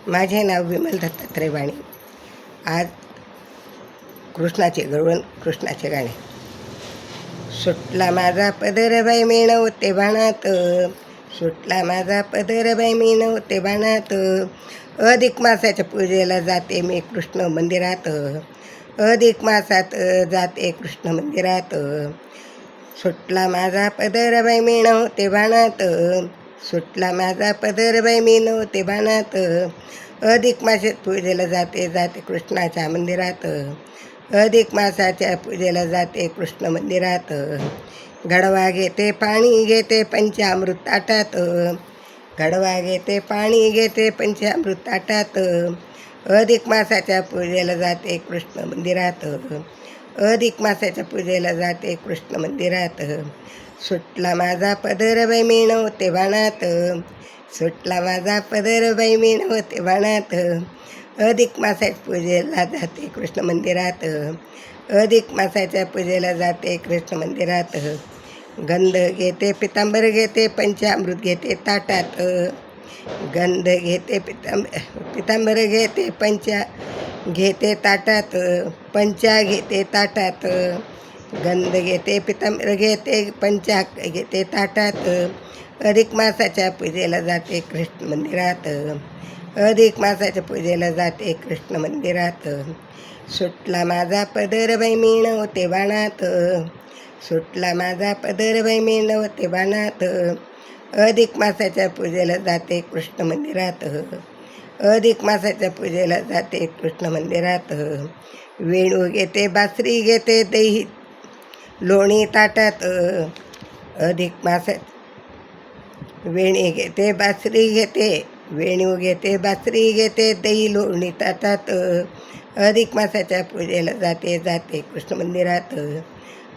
माझे नाव विमल दत्तात्रय वाणी. आज कृष्णाचे गवळण, कृष्णाचे गाणे. सुटला माझा पदर बाई मी नव्हते बाणात, सुटला माझा पदर बाई मी नव्हते बाणात, अधिक मासाच्या पूजेला जाते मी कृष्ण मंदिरात, अधिक मासात जाते कृष्ण मंदिरात. सुटला माझा पदर बाई मी नव्हते बाणात, सुटला माझा पदर बाई मी नव्हते बाणात, अधिक मासात पूजेला जाते कृष्णाच्या मंदिरात, अधिक मासाच्या पूजेला जाते कृष्ण मंदिरात. गडवा घेते पाणी घेते पंचामृत ताटात, गडवा घेते पाणी घेते पंचामृत ताटात, अधिक मासाच्या पूजेला जाते कृष्ण मंदिरात, अधिक मासाच्या पूजेला जाते कृष्ण मंदिरात. सुटला माझा पदर बाई मी नव्हते बाणात, सुटला माझा पदर बाई मी नव्हते बाणात, अधिक मासाच्या पूजेला जाते कृष्ण मंदिरात, अधिक मासाच्या पूजेला जाते कृष्ण मंदिरात. गंध घेते पितांबर घेते पंचामृत घेते ताटात, गंध घेते पितांबर घेते पंचा घेते ताटात, पंचा घेते ताटात, गंध घेते पितांबर घेते पंचा घेते ताटात, अधिक मासाच्या पूजेला जाते कृष्ण मंदिरात, अधिक मासाच्या पूजेला जाते कृष्ण मंदिरात. सुटला माझा पदर बाई मी नव्हते बाणात, सुटला माझा पदर बाई मी नव्हते बाणात, अधिक मासाच्या पूजेला जाते कृष्ण मंदिरात, अधिक मासाच्या पूजेला जाते कृष्ण मंदिरात. वेणू घेते बासरी घेते दही लोणी ताटात, अधिक मासात वेणी घेते बासरी घेते, वेणू घेते बासरी घेते दही लोणी ताटात, अधिक मासाच्या पूजेला जाते कृष्ण मंदिरात,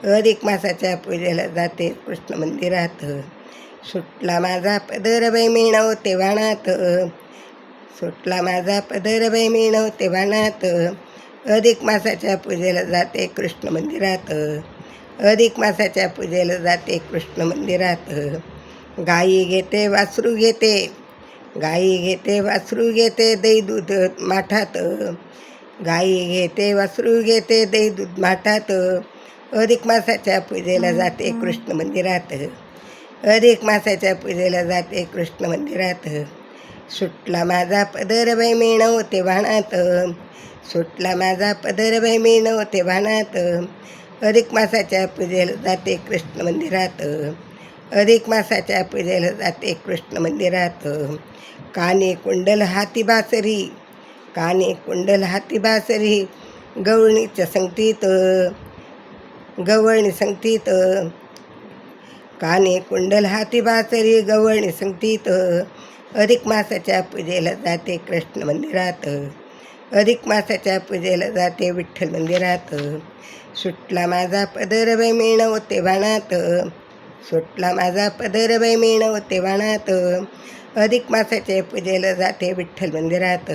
अधिक मासाच्या पूजेला जाते कृष्ण मंदिरात. सुटला माझा पदर बाई मी नव्हते बाणात, सुटला माझा पदर बाई मी नव्हते बाणात, अधिक मासाच्या पूजेला जाते कृष्ण मंदिरात, अधिक मासाच्या पूजेला जाते कृष्ण मंदिरात. गाई घेते वासरू घेते, गाई घेते वासरू घेते दही दूध माठात, गाई घेते वासरू घेते दही दूध माठात, अधिक मासाच्या पूजेला जाते कृष्ण मंदिरात, अधिक मासाच्या पूजेला जाते कृष्ण मंदिरात. सुटला माझा पदर बाई मी नव्हते बाणात, सुटला माझा पदर बाई मी नव्हते बाणात, अधिक मासाच्या पूजेला जाते कृष्ण मंदिरात, अधिक मासाच्या पूजेला जाते कृष्ण मंदिरात. कानी कुंडल हाती बासरी, कानी कुंडल हाती बासरी, गवळणीच्या संगतीत, गवळणी संगतीत, कानी कुंडल हाती बासरी गवळणी संगतीत, अधिक मासाच्या पूजेला जाते कृष्ण मंदिरात, अधिक मासाच्या पूजेला जाते विठ्ठल मंदिरात. सुटला माझा पदर बाई मी नव्हते बाणात, सुटला माझा पदर बाई मी नव्हते बाणात, अधिक मासाच्या पूजेला जाते विठ्ठल मंदिरात,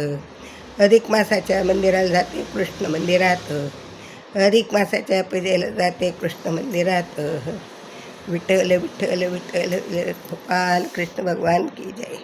अधिक मासाच्या मंदिराला जाते कृष्ण मंदिरात, अधिक मासाच्या पूजेला जाते कृष्ण मंदिरात. विठ्ठल विठ्ठल विठ्ठल गोपाल कृष्ण भगवान की जय.